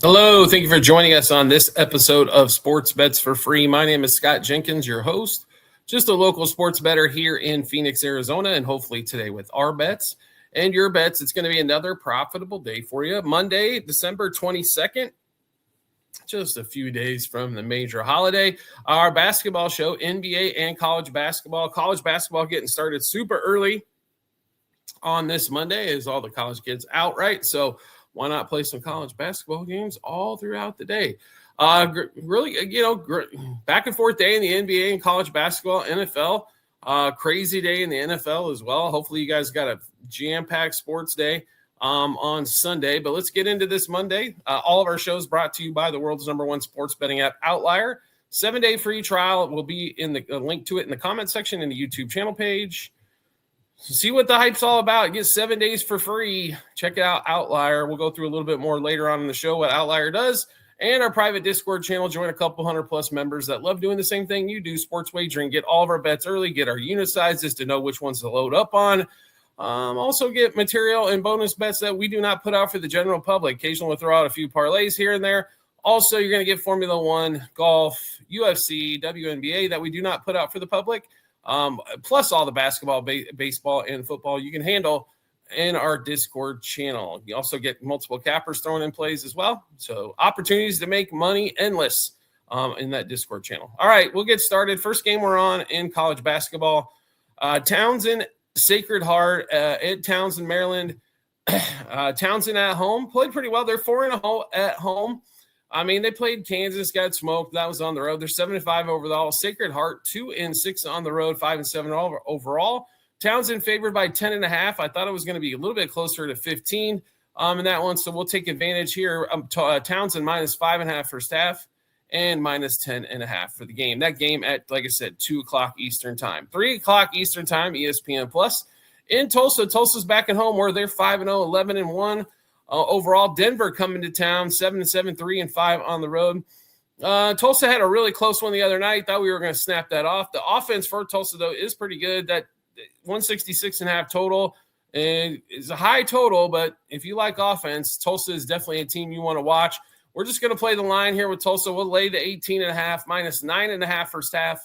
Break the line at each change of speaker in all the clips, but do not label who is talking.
Hello, thank you for joining us on this episode of Sports Bets for Free. My name is Scott Jenkins, your host, just a local sports bettor here in Phoenix, Arizona, and hopefully today with our bets and your bets, it's going to be another profitable day for you. Monday, December 22nd, just a few days from the major holiday. Our basketball show, NBA and college basketball getting started super early on this Monday as all the college kids out, right? So why not play some college basketball games all throughout the day? Really, back and forth day in the NBA and college basketball, NFL. Crazy day in the NFL as well. Hopefully, you guys got a jam-packed sports day on Sunday. But let's get into this Monday. All of our shows brought to you by the world's #1 sports betting app, Outlier. 7-day free trial will be in the link to it in the comment section in the YouTube channel page. So see what the hype's all about. Get 7 days for free. Check out Outlier. We'll go through a little bit more later on in the show what Outlier does. And our private Discord channel. Join a couple hundred plus members that love doing the same thing you do, sports wagering. Get all of our bets early. Get our unit sizes to know which ones to load up on. Also get material and bonus bets that we do not put out for the general public. Occasionally we'll throw out a few parlays here and there. Also, you're going to get Formula One, golf, UFC, WNBA that we do not put out for the public. Plus all the basketball, baseball, and football you can handle in our Discord channel. You also get multiple cappers thrown in plays as well. So opportunities to make money endless in that Discord channel. All right, we'll get started. First game we're on in college basketball. Townsend, Sacred Heart at Townsend, Maryland. Townsend at home played pretty well. They're 4-0 at home. I mean, they played Kansas, got smoked. That was on the road. They're 7-5 overall. Sacred Heart 2-6 on the road, 5-7 overall. Townsend favored by 10.5. I thought it was going to be a little bit closer to 15 in that one. So we'll take advantage here. Townsend minus 5.5 first half and minus 10.5 for the game. That game at, like I said, 2:00 Eastern time, 3:00 Eastern time, ESPN Plus in Tulsa. Tulsa's back at home where they're 5-0, 11-1. Overall, Denver coming to town, 7-7, 3-5 on the road. Tulsa had a really close one the other night. Thought we were going to snap that off. The offense for Tulsa, though, is pretty good. That 166.5 total is a high total, but if you like offense, Tulsa is definitely a team you want to watch. We're just going to play the line here with Tulsa. We'll lay the 18.5, minus 9.5 first half,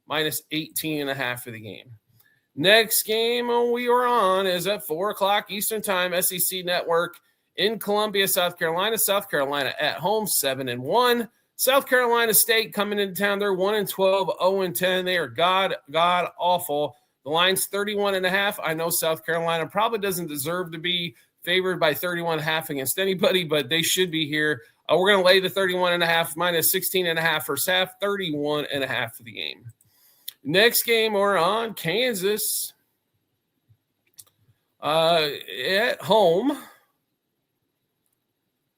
minus 18.5 for the game. Next game we are on is at 4:00 Eastern time, SEC Network. In Columbia, South Carolina. South Carolina at home, 7-1. South Carolina State coming into town. They're 1-12, 0-10. They are god awful. The line's 31.5. I know South Carolina probably doesn't deserve to be favored by 31.5 against anybody, but they should be here. We're going to lay the 31.5 minus 16.5 first half, 31.5 for the game. Next game we're on, Kansas at home.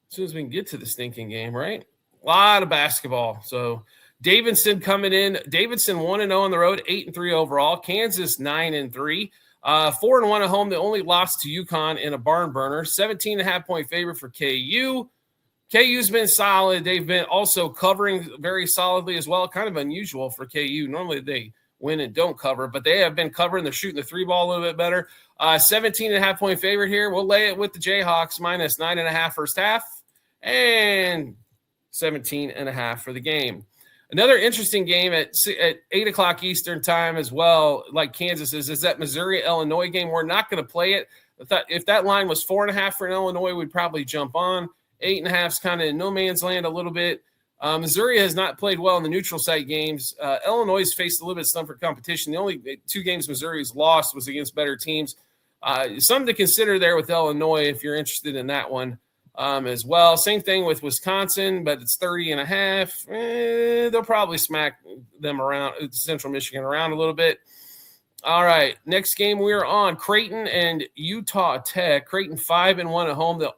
As soon as we can get to the stinking game, right? A lot of basketball. So Davidson coming in. Davidson 1-0 on the road, 8-3 overall. Kansas 9-3. 4-1 at home. They only lost to UConn in a barn burner. 17.5 point favorite for KU. KU's been solid. They've been also covering very solidly as well. Kind of unusual for KU. Normally they win and don't cover, but they have been covering. They're shooting the three ball a little bit better. 17.5 point favorite here. We'll lay it with the Jayhawks minus 9.5 first half and 17.5 for the game. Another interesting game at 8:00 Eastern time as well, like Kansas is that Missouri-Illinois game. We're not going to play it. If that line was 4.5 for Illinois, we'd probably jump on. 8.5 is kind of in no man's land a little bit. Missouri has not played well in the neutral site games. Illinois has faced a little bit of stumper competition. The only 2 games Missouri's lost was against better teams. Something to consider there with Illinois if you're interested in that one as well. Same thing with Wisconsin, but it's 30.5. They'll probably smack them around, Central Michigan around a little bit. All right, next game we're on, Creighton and Utah Tech. Creighton 5-1 at home. They'll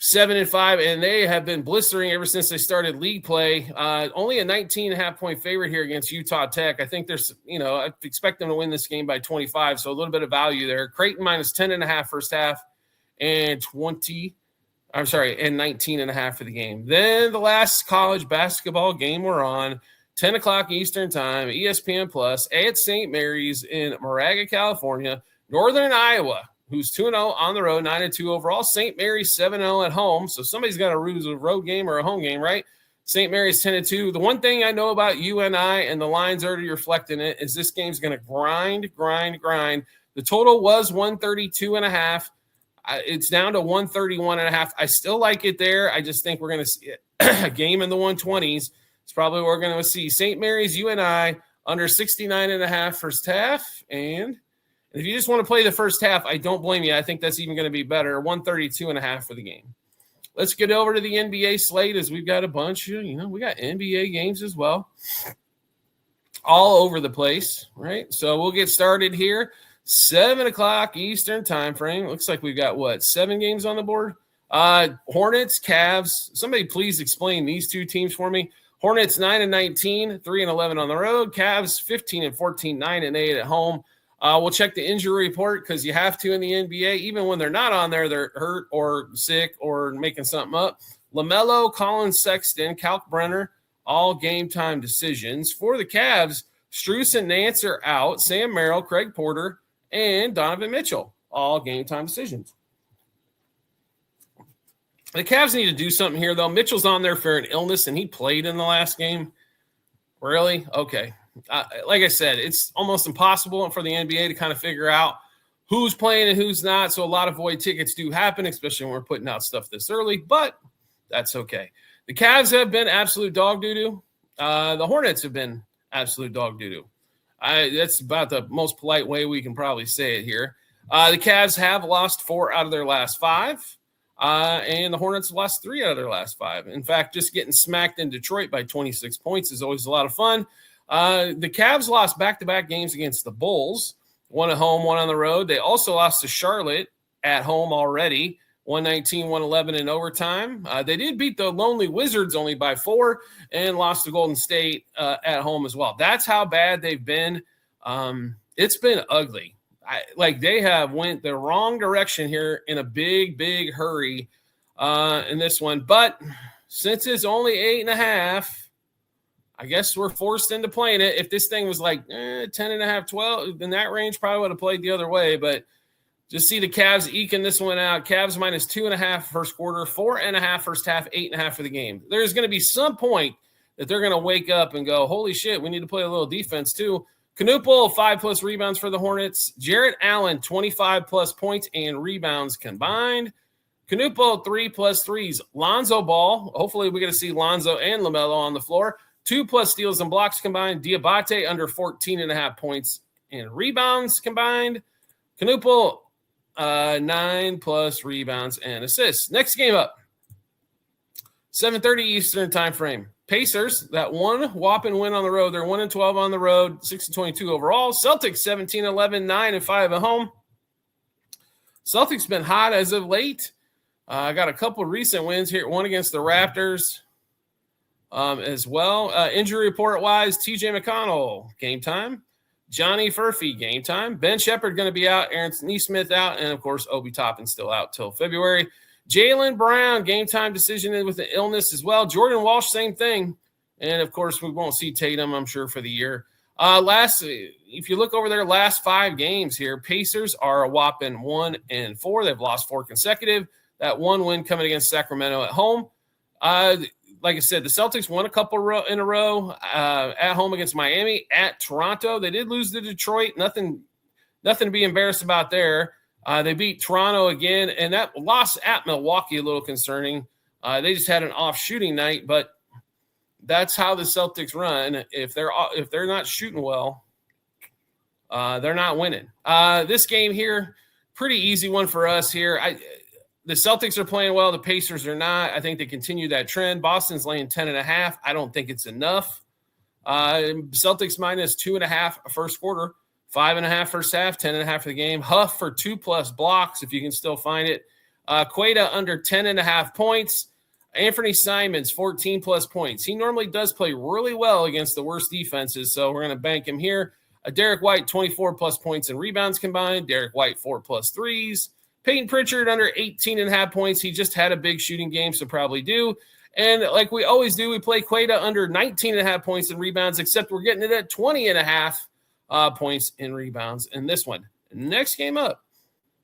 7-5, and they have been blistering ever since they started league play. Only a 19.5 point favorite here against Utah Tech. I think there's, I expect them to win this game by 25, so a little bit of value there. Creighton minus 10.5 first half and 19.5 for the game. Then the last college basketball game we're on, 10:00 Eastern time, ESPN Plus at St. Mary's in Moraga, California, Northern Iowa. who's 2-0 on the road, 9-2 overall. St. Mary's 7-0 at home. So somebody's got to lose a road game or a home game, right? St. Mary's 10-2. The one thing I know about UNI, and the line's already reflecting it, is this game's going to grind. The total was 132.5. It's down to 131.5. I still like it there. I just think we're going to see a game in the 120s. It's probably what we're going to see. St. Mary's UNI under 69.5 first half. And if you just want to play the first half, I don't blame you. I think that's even going to be better. 132.5 for the game. Let's get over to the NBA slate, as we've got a bunch of, we got NBA games as well. All over the place, right? So we'll get started here. 7 o'clock Eastern time frame. Looks like we've got, 7 games on the board? Hornets, Cavs. Somebody please explain these two teams for me. Hornets 9-19, 3-11 on the road. Cavs 15-14, 9-8 at home. We'll check the injury report because you have to in the NBA. Even when they're not on there, they're hurt or sick or making something up. LaMelo, Colin Sexton, Kalkbrenner, all game time decisions. For the Cavs, Strus and Nance are out. Sam Merrill, Craig Porter, and Donovan Mitchell, all game time decisions. The Cavs need to do something here, though. Mitchell's on there for an illness, and he played in the last game. Really? Okay. Like I said, it's almost impossible for the NBA to kind of figure out who's playing and who's not. So a lot of void tickets do happen, especially when we're putting out stuff this early, but that's okay. The Cavs have been absolute dog doo-doo. The Hornets have been absolute dog doo-doo. That's about the most polite way we can probably say it here. The Cavs have lost 4 out of their last 5. And the Hornets have lost 3 out of their last 5. In fact, just getting smacked in Detroit by 26 points is always a lot of fun. The Cavs lost back-to-back games against the Bulls, 1 at home, 1 on the road. They also lost to Charlotte at home already, 119-111 in overtime. They did beat the Lonely Wizards only by 4 and lost to Golden State at home as well. That's how bad they've been. It's been ugly. They have went the wrong direction here in a big hurry in this one. But since it's only 8.5, I guess we're forced into playing it. If this thing was 10.5, 12, in that range, probably would have played the other way. But just see the Cavs eking this one out. Cavs minus 2.5 first quarter, 4.5 first half, 8.5 for the game. There's going to be some point that they're going to wake up and go, holy shit, we need to play a little defense too. Knuppel, 5+ rebounds for the Hornets. Jarrett Allen, 25+ points and rebounds combined. Knuppel, 3+ threes. Lonzo Ball, hopefully we're going to see Lonzo and LaMelo on the floor. 2+ steals and blocks combined. Diabate under 14.5 points and rebounds combined. Knuppel, 9+ rebounds and assists. Next game up, 7:30 Eastern time frame. Pacers, that one whopping win on the road. They're 1-12 on the road, 6-22 overall. Celtics 17-11, 9-5 at home. Celtics been hot as of late. I got a couple of recent wins here. One against the Raptors as well. Injury report-wise, TJ McConnell, game time. Johnny Furphy, game time. Ben Shepherd going to be out. Aaron Nesmith out. And, of course, Obi Toppin still out till February. Jaylen Brown, game time decision with an illness as well. Jordan Walsh, same thing. And, of course, we won't see Tatum, I'm sure, for the year. If you look over their last 5 games here, Pacers are a whopping 1-4. They've lost 4 consecutive. That one win coming against Sacramento at home. Like I said, the Celtics won a couple in a row at home against Miami, at Toronto. They did lose to Detroit. Nothing to be embarrassed about there. They beat Toronto again, and that loss at Milwaukee a little concerning. They just had an off shooting night, but that's how the Celtics run. If they're not shooting well, they're not winning. This game here, pretty easy one for us here. The Celtics are playing well. The Pacers are not. I think they continue that trend. Boston's laying 10.5. I don't think it's enough. Celtics minus 2.5 first quarter, 5.5 first half, 10.5 for the game. Huff for 2+ blocks if you can still find it. Queta under 10.5 points. Anthony Simons, 14+ points. He normally does play really well against the worst defenses, so we're going to bank him here. Derek White, 24+ points and rebounds combined. Derek White, 4+ threes. Peyton Pritchard under 18.5 points. He just had a big shooting game, so probably do. And like we always do, we play Queta under 19.5 points and rebounds, except we're getting it at 20.5 points and rebounds in this one. Next game up,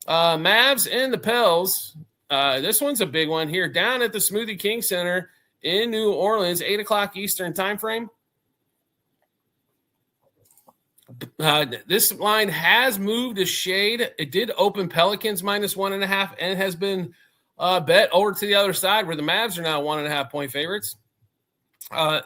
Mavs and the Pels. This one's a big one here. Down at the Smoothie King Center in New Orleans, 8 o'clock Eastern time frame. This line has moved a shade. It did open Pelicans -1.5 and has been bet over to the other side where the Mavs are now 1.5 point favorites. A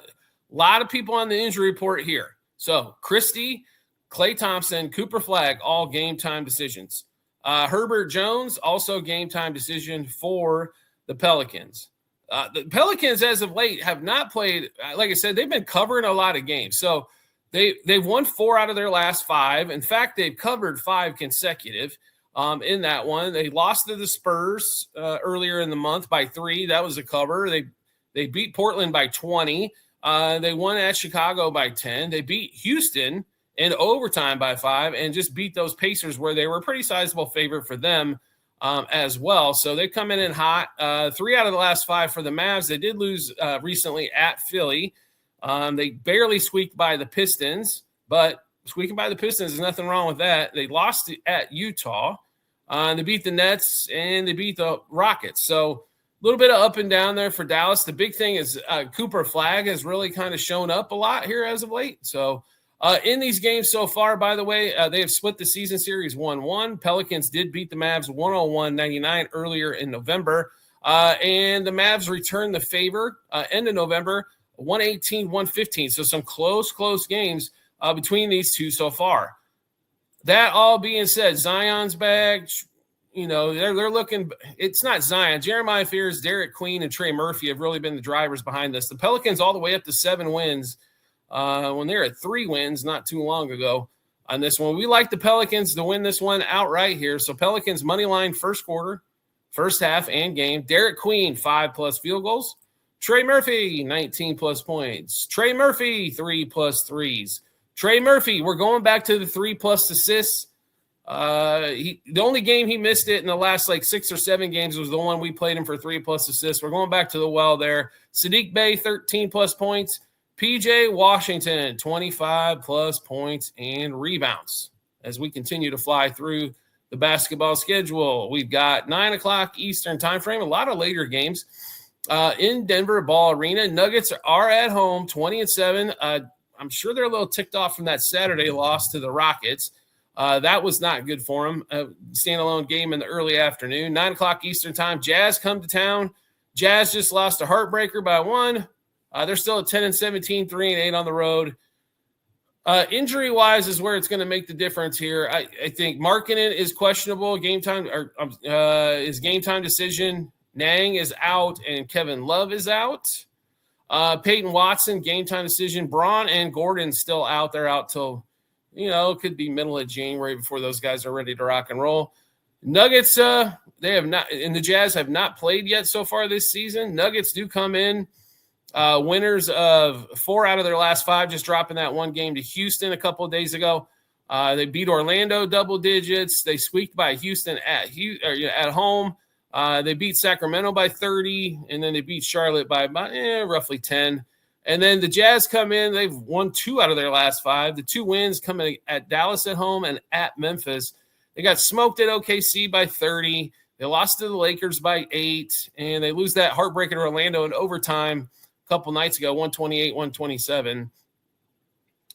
lot of people on the injury report here. So Christie, Klay Thompson, Cooper Flagg, all game time decisions. Herbert Jones, also game time decision for the Pelicans. The Pelicans, as of late, have not played. Like I said, they've been covering a lot of games. So they've won 4 out of their last 5. In fact, they've covered 5 consecutive in that one. They lost to the Spurs earlier in the month by 3. That was a cover. They beat Portland by 20. They won at Chicago by 10. They beat Houston in overtime by 5 and just beat those Pacers where they were a pretty sizable favorite for them as well. So they come in hot. 3 out of the last 5 for the Mavs. They did lose recently at Philly. They barely squeaked by the Pistons, but squeaking by the Pistons, there's nothing wrong with that. They lost at Utah. They beat the Nets and they beat the Rockets. So a little bit of up and down there for Dallas. The big thing is Cooper Flagg has really kind of shown up a lot here as of late. So in these games so far, by the way, they have split the season series 1-1. Pelicans did beat the Mavs 101-99 earlier in November. And the Mavs returned the favor end of November, 118-115. So some close games between these two so far. That all being said, Zion's back. You know, they're looking – it's not Zion. Jeremiah Fears, Derek Queen, and Trey Murphy have really been the drivers behind this. The Pelicans all the way up to 7 wins when they were at 3 wins not too long ago on this one. We like the Pelicans to win this one outright here. So Pelicans money line first quarter, first half, and game. Derek Queen, 5+ field goals. Trey Murphy, 19+ points. Trey Murphy, 3+ threes. Trey Murphy, we're going back to the 3+ assists. The only game he missed it in the last 6 or 7 games was the one we played him for 3+ assists. We're going back to the well there. Sadiq Bey, 13+ points. PJ Washington, 25+ points and rebounds. As we continue to fly through the basketball schedule, we've got 9 o'clock Eastern time frame, a lot of later games in Denver Ball Arena. Nuggets are at home, 20-7. I'm sure they're a little ticked off from that Saturday loss to the Rockets. That was not good for them. Standalone game in the early afternoon. 9 o'clock Eastern time. Jazz come to town. Jazz just lost a heartbreaker by 1. They're still at 10-17, 3-8 on the road. Injury-wise is where it's going to make the difference here. I think Markkanen is questionable. Game time is game time decision. Nang is out and Kevin Love is out. Peyton Watson, game time decision. Braun and Gordon still out. They're out till it could be middle of January before those guys are ready to rock and roll. Nuggets, they have not, and the Jazz have not played yet so far this season. Nuggets do come in winners of 4 out of their last 5, just dropping that one game to Houston a couple of days ago. They beat Orlando double digits. They squeaked by Houston at home. They beat Sacramento by 30, and then they beat Charlotte by about roughly 10. And then the Jazz come in. They've won 2 out of their last 5. The 2 wins coming at Dallas at home and at Memphis. They got smoked at OKC by 30. They lost to the Lakers by 8, and they lose that heartbreaker to Orlando in overtime a couple nights ago, 128-127.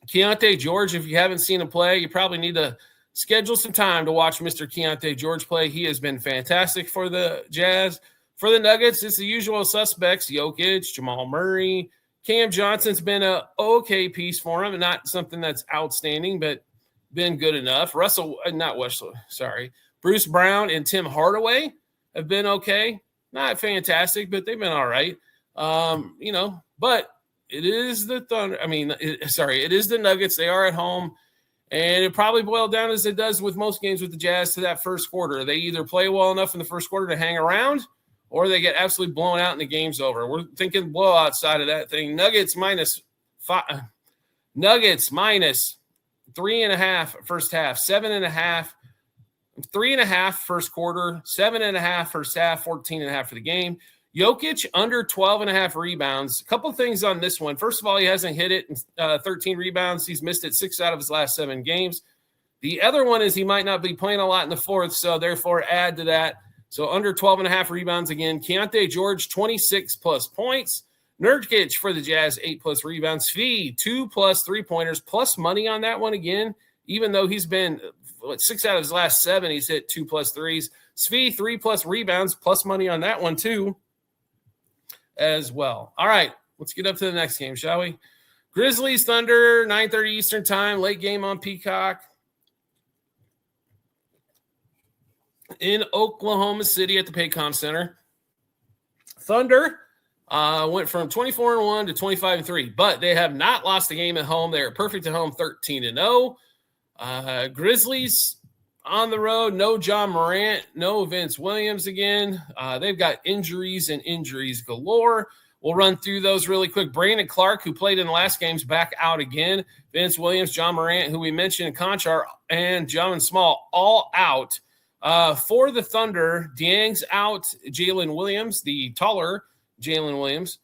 Keontae George, if you haven't seen him play, you probably need to schedule some time to watch Mr. Keontae George play. He has been fantastic for the Jazz. For the Nuggets, it's the usual suspects, Jokic, Jamal Murray. Cam Johnson's been a okay piece for him, and not something that's outstanding, but been good enough. Bruce Brown and Tim Hardaway have been okay. Not fantastic, but they've been all right. But it is the Thunder. It is the Nuggets. They are at home, and it probably boiled down as it does with most games with the Jazz to that first quarter. They either play well enough in the first quarter to hang around, or they get absolutely blown out and the game's over. We're thinking blowout side of that thing. Nuggets minus 3.5 first half, 7.5, 3.5 first quarter, 7.5 first half, 14.5 for the game. Jokic under 12.5 rebounds. A couple of things on this one. First of all, he hasn't hit it in 13 rebounds. He's missed it 6 out of his last 7 games. The other one is he might not be playing a lot in the fourth, so therefore add to that. So under 12.5 rebounds again. Keontae George, 26+ points. Nurkic for the Jazz, 8+ rebounds. Fee, 2+ 3-pointers, plus money on that one again, even though he's been 6 out of his last 7, he's hit 2+ threes. Svi, 3+ rebounds, plus money on that one too as well. All right, let's get up to the next game, shall we? Grizzlies Thunder, 9:30 Eastern time, late game on Peacock. In Oklahoma City at the Paycom Center. Thunder went from 24-1 to 25-3, but they have not lost a game at home. They're perfect at home, 13-0. Grizzlies on the road, no John Morant, no Vince Williams again. They've got injuries and injuries galore. We'll run through those really quick. Brandon Clark, who played in the last games, back out again. Vince Williams, John Morant, who we mentioned, Conchar, and John Small, all out. For the Thunder, Dieng's out. Jalen Williams, the taller Jalen Williams,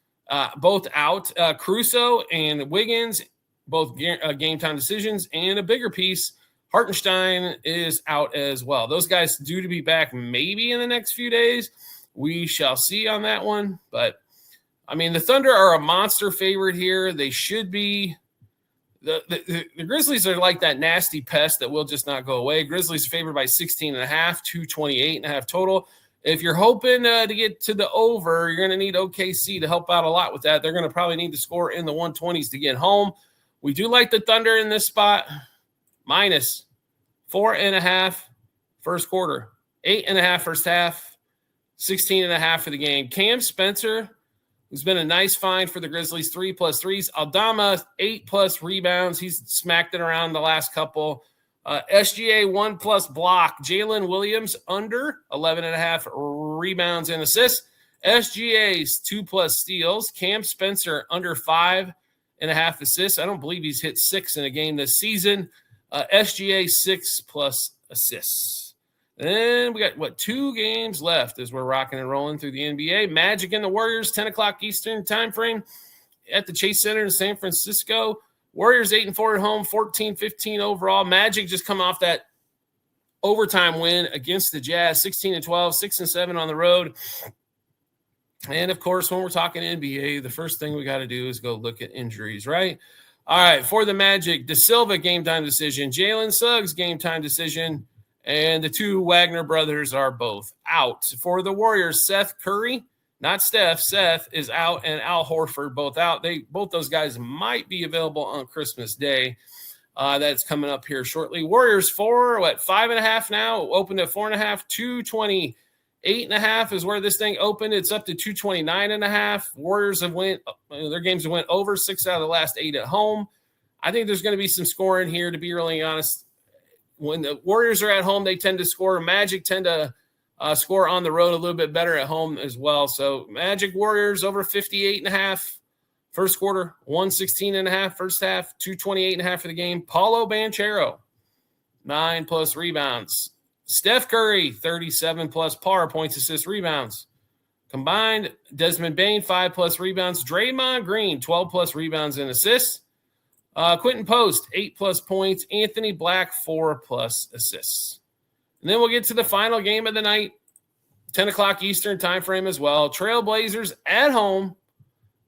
both out. Caruso and Wiggins, both game time decisions. And a bigger piece, Hartenstein is out as well. Those guys due to be back maybe in the next few days. We shall see on that one. But, I mean, the Thunder are a monster favorite here. They should be. The Grizzlies are like that nasty pest that will just not go away. Grizzlies are favored by 16.5, 228.5 total. If you're hoping to get to the over, you're going to need OKC to help out a lot with that. They're going to probably need to score in the 120s to get home. We do like the Thunder in this spot. Minus 4.5 first quarter, 8.5 first half, 16.5 for the game. Cam Spencer, who's been a nice find for the Grizzlies, 3+ threes. Aldama, 8+ rebounds. He's smacked it around the last couple. SGA, 1+ block. Jalen Williams, under 11.5 rebounds and assists. SGA's 2+ steals. Cam Spencer, under 5.5 assists. I don't believe he's hit 6 in a game this season. SGA, 6+ assists. Then we got, 2 games left as we're rocking and rolling through the NBA. Magic and the Warriors, 10 o'clock Eastern time frame at the Chase Center in San Francisco. Warriors 8-4 at home, 14-15 overall. Magic just come off that overtime win against the Jazz, 16-12, 6-7 on the road. And, of course, when we're talking NBA, the first thing we got to do is go look at injuries, right? All right, for the Magic, De Silva game time decision, Jalen Suggs game time decision, and the 2 Wagner brothers are both out. For the Warriors, Seth Curry, not Steph, Seth is out, and Al Horford both out. Both those guys might be available on Christmas Day. That's coming up here shortly. Warriors 5.5 now, opened at 4.5, 228.5 is where this thing opened. It's up to 229.5. Warriors their games have went over 6 out of the last 8 at home. I think there's going to be some scoring here, to be really honest. When the Warriors are at home, they tend to score. Magic tend to score on the road a little bit better at home as well. So Magic Warriors over 58.5 first quarter, 116.5 first half, 228.5 for the game. Paulo Banchero, 9+ rebounds. Steph Curry, 37+ par, points, assists, rebounds. Combined, Desmond Bane, 5+ rebounds. Draymond Green, 12+ rebounds and assists. Quentin Post, 8+ points. Anthony Black, 4+ assists. And then we'll get to the final game of the night, 10 o'clock Eastern time frame as well. Trailblazers at home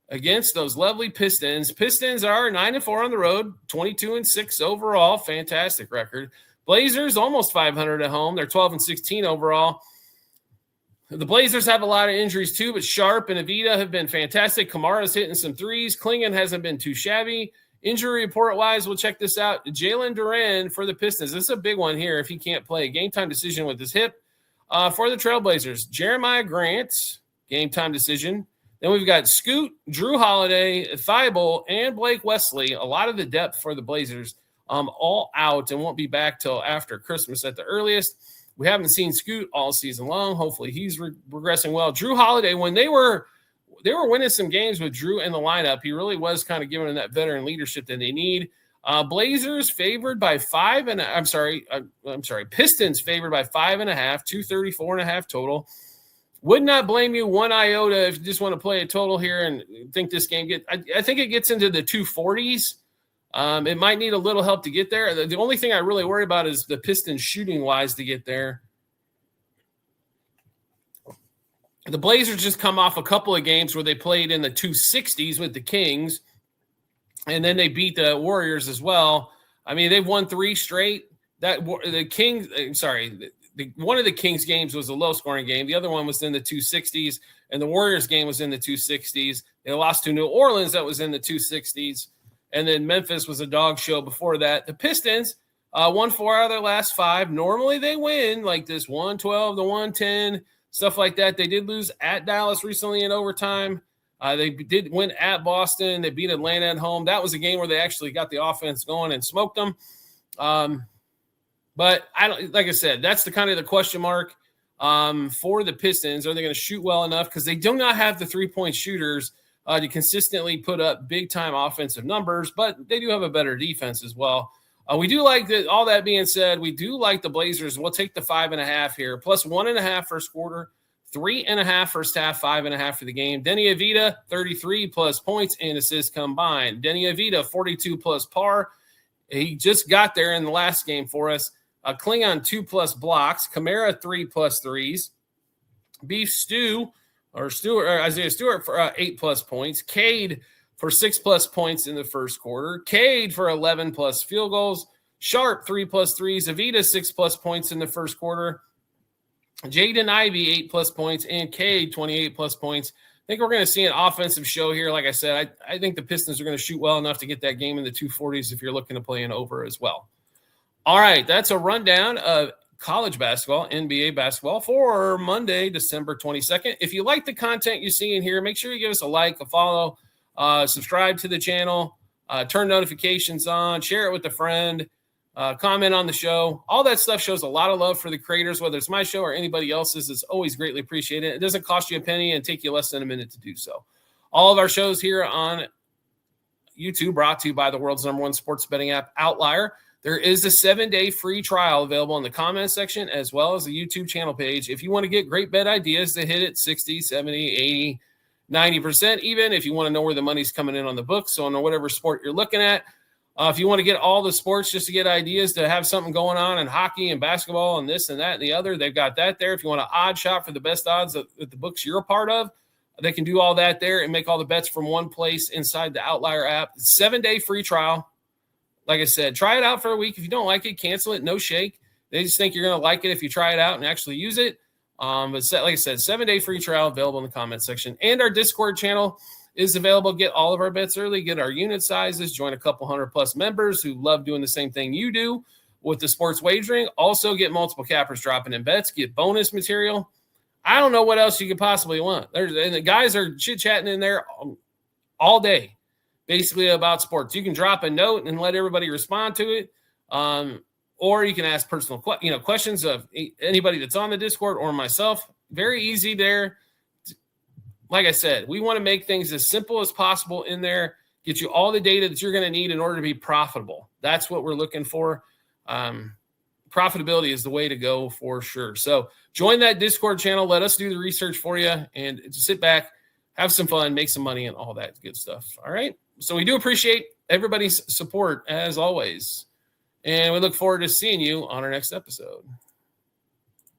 against those lovely Pistons. Pistons are 9-4 on the road, 22-6 overall. Fantastic record. Blazers almost 500 at home. They're 12-16 overall. The Blazers have a lot of injuries too, but Sharp and Avita have been fantastic. Kamara's hitting some threes. Klingon hasn't been too shabby. Injury report-wise, we'll check this out. Jalen Duren for the Pistons. This is a big one here if he can't play. Game time decision with his hip. For the Trailblazers, Jeremiah Grant, game time decision. Then we've got Scoot, Drew Holiday, Thibault, and Blake Wesley. A lot of the depth for the Blazers all out and won't be back till after Christmas at the earliest. We haven't seen Scoot all season long. Hopefully he's progressing well. Drew Holiday, when they were winning some games with Drew in the lineup, he really was kind of giving them that veteran leadership that they need. Blazers favored by 5, and Pistons favored by 5.5, 234.5 total. Would not blame you one iota if you just want to play a total here and think this game I think it gets into the 240s. It might need a little help to get there. The only thing I really worry about is the Pistons shooting-wise to get there. The Blazers just come off a couple of games where they played in the 260s with the Kings, and then they beat the Warriors as well. I mean, they've won 3 straight. One of the Kings games was a low-scoring game. The other one was in the 260s, and the Warriors game was in the 260s. They lost to New Orleans. That was in the 260s. And then Memphis was a dog show before that. The Pistons won 4 out of their last 5. Normally they win like this 112 to 110, stuff like that. They did lose at Dallas recently in overtime. They did win at Boston. They beat Atlanta at home. That was a game where they actually got the offense going and smoked them. But like I said, that's the kind of the question mark for the Pistons. Are they going to shoot well enough? Because they do not have the 3-point shooters to consistently put up big-time offensive numbers, but they do have a better defense as well. We do like that. All that being said, we do like the Blazers. We'll take the 5.5 here, plus 1.5 first quarter, 3.5 first half, 5.5 for the game. Denny Avita, 33 plus points and assists combined. Denny Avita, 42 plus par. He just got there in the last game for us. Klingon, 2 plus blocks. Kamara, 3 plus threes. Isaiah Stewart for 8 plus points. Cade for 6 plus points in the first quarter. Cade for 11 plus field goals. Sharp, 3 plus threes. Avita, 6 plus points in the first quarter. Jaden Ivey, 8 plus points. And Cade, 28 plus points. I think we're going to see an offensive show here. Like I said, I think the Pistons are going to shoot well enough to get that game in the 240s if you're looking to play an over as well. All right, that's a rundown of college basketball, NBA basketball for Monday, December 22nd. If you like the content you see in here, make sure you give us a like, a follow, subscribe to the channel, turn notifications on, share it with a friend, comment on the show. All that stuff shows a lot of love for the creators, whether it's my show or anybody else's. It's always greatly appreciated. It doesn't cost you a penny and take you less than a minute to do so. All of our shows here on YouTube brought to you by the world's #1 sports betting app, Outlier. There is a 7-day free trial available in the comment section as well as the YouTube channel page. If you want to get great bet ideas that hit it 60, 70, 80, 90%, even if you want to know where the money's coming in on the books, so on whatever sport you're looking at. If you want to get all the sports just to get ideas to have something going on in hockey and basketball and this and that and the other, they've got that there. If you want an odd shot for the best odds at the books you're a part of, they can do all that there and make all the bets from one place inside the Outlier app. 7-day free trial. Like I said, try it out for a week. If you don't like it, cancel it. No shake. They just think you're going to like it if you try it out and actually use it. But like I said, 7-day free trial available in the comment section. And our Discord channel is available. Get all of our bets early. Get our unit sizes. Join a couple 100+ members who love doing the same thing you do with the sports wagering. Also get multiple cappers dropping in bets. Get bonus material. I don't know what else you could possibly want. And the guys are chit-chatting in there all day. Basically about sports. You can drop a note and let everybody respond to it. Or you can ask personal questions of anybody that's on the Discord or myself. Very easy there. Like I said, we want to make things as simple as possible in there, get you all the data that you're going to need in order to be profitable. That's what we're looking for. Profitability is the way to go for sure. So join that Discord channel. Let us do the research for you and just sit back, have some fun, make some money, and all that good stuff. All right. So we do appreciate everybody's support as always. And we look forward to seeing you on our next episode.